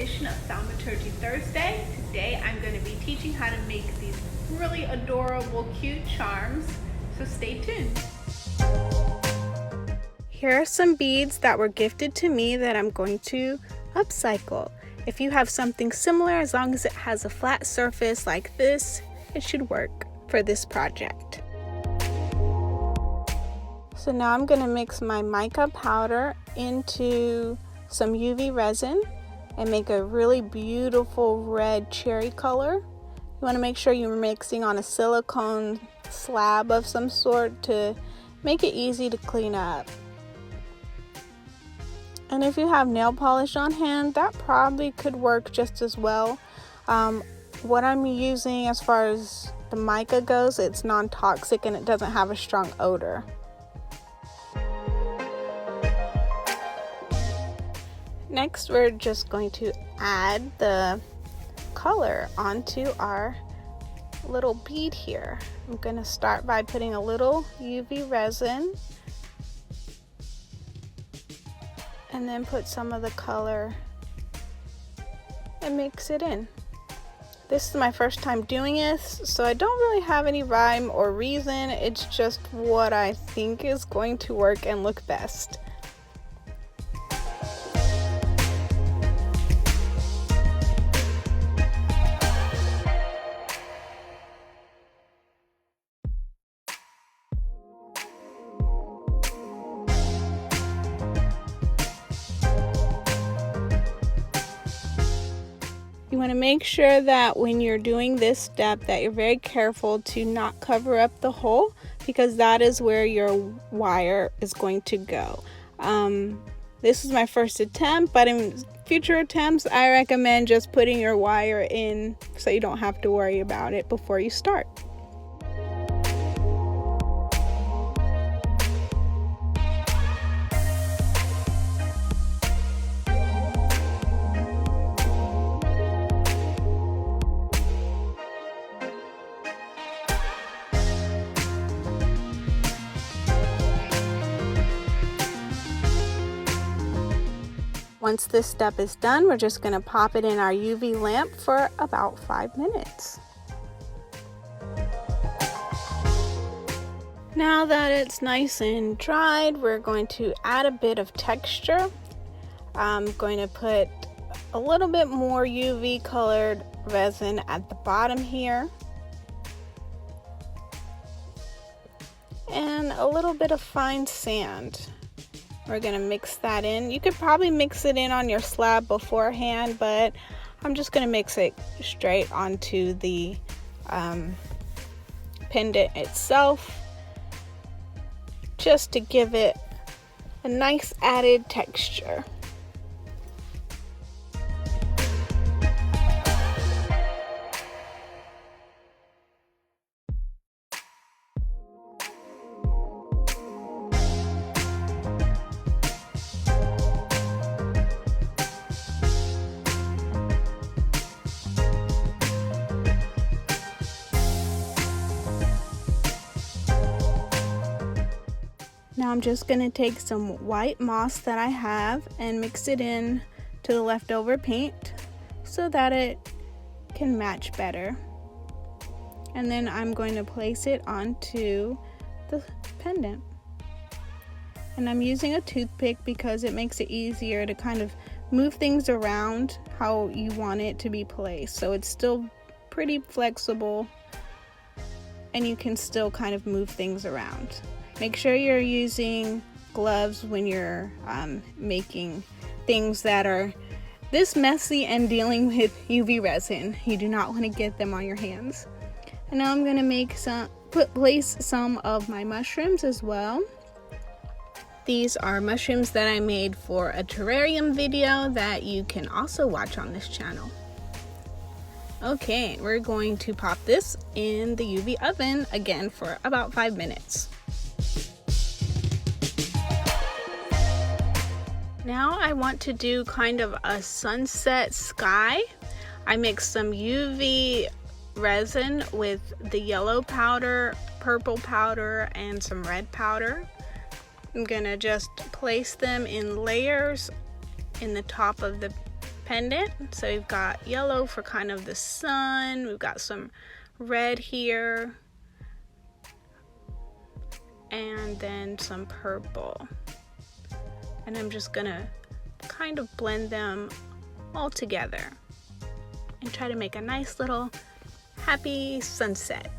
edition of Thaumaturgy Thursday. Today I'm going to be teaching how to make these really adorable, cute charms, so stay tuned. Here are some beads that were gifted to me that I'm going to upcycle. If you have something similar, as long as it has a flat surface like this, it should work for this project. So now I'm going to mix my mica powder into some UV resin and make a really beautiful red cherry color. You want to make sure you're mixing on a silicone slab of some sort to make it easy to clean up. And if you have nail polish on hand, that probably could work just as well. What I'm using as far as the mica goes, it's non-toxic and it doesn't have a strong odor. Next, we're just going to add the color onto our little bead here. I'm going to start by putting a little UV resin and then put some of the color and mix it in. This is my first time doing this, so I don't really have any rhyme or reason. It's just what I think is going to work and look best. You want to make sure that when you're doing this step that you're very careful to not cover up the hole, because that is where your wire is going to go. This is my first attempt, but in future attempts I recommend just putting your wire in so you don't have to worry about it before you start. Once this step is done, we're just going to pop it in our UV lamp for about 5 minutes. Now that it's nice and dried, we're going to add a bit of texture. I'm going to put a little bit more UV colored resin at the bottom here. And a little bit of fine sand. We're going to mix that in. You could probably mix it in on your slab beforehand, but I'm just going to mix it straight onto the pendant itself, just to give it a nice added texture. Now I'm just going to take some white moss that I have and mix it in to the leftover paint so that it can match better. And then I'm going to place it onto the pendant. And I'm using a toothpick because it makes it easier to kind of move things around how you want it to be placed. So it's still pretty flexible and you can still kind of move things around. Make sure you're using gloves when you're making things that are this messy and dealing with UV resin. You do not want to get them on your hands. And now I'm going to place some of my mushrooms as well. These are mushrooms that I made for a terrarium video that you can also watch on this channel. Okay, we're going to pop this in the UV oven again for about 5 minutes. Now I want to do kind of a sunset sky. I mixed some UV resin with the yellow powder, purple powder, and some red powder. I'm gonna just place them in layers in the top of the pendant. So we've got yellow for kind of the sun, we've got some red here, and then some purple. And I'm just gonna kind of blend them all together and try to make a nice little happy sunset.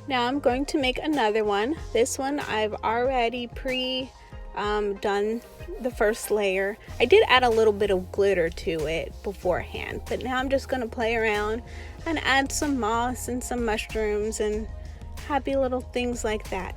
Now I'm going to make another one. This one I've already done the first layer. I did add a little bit of glitter to it beforehand, but now I'm just going to play around and add some moss and some mushrooms and happy little things like that.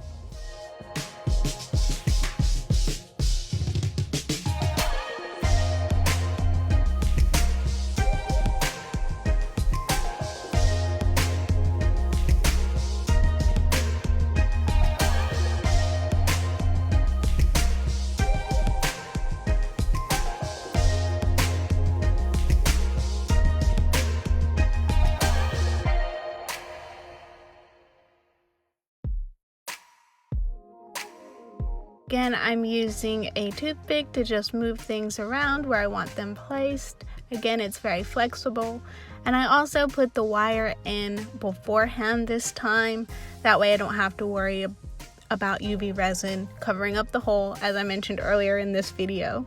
Again, I'm using a toothpick to just move things around where I want them placed. Again, it's very flexible. And I also put the wire in beforehand this time. That way I don't have to worry about UV resin covering up the hole, as I mentioned earlier in this video.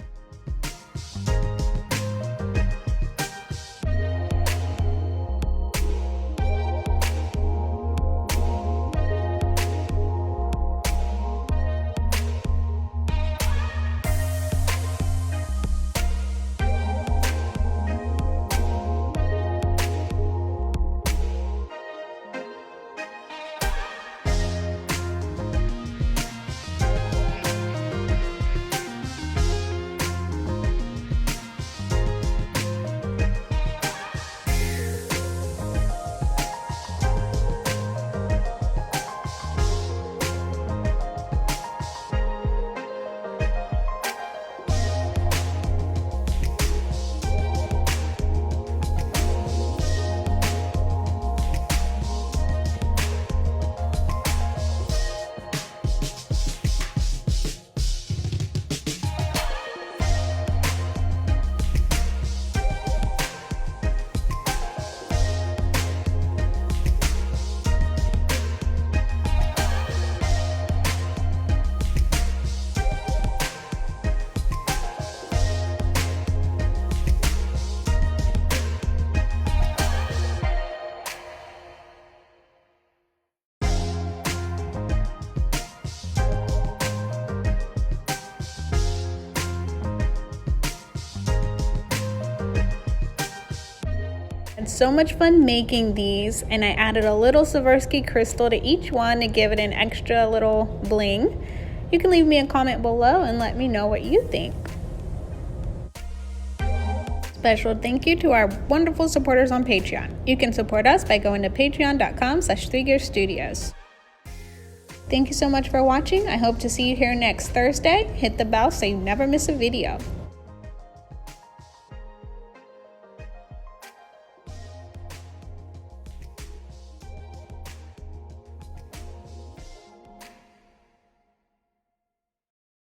So much fun making these, and I added a little Swarovski crystal to each one to give it an extra little bling. You can leave me a comment below and let me know what you think. Special thank you to our wonderful supporters on Patreon. You can support us by going to patreon.com/3gearstudios. Thank you so much for watching. I hope to see you here next Thursday. Hit the bell so you never miss a video.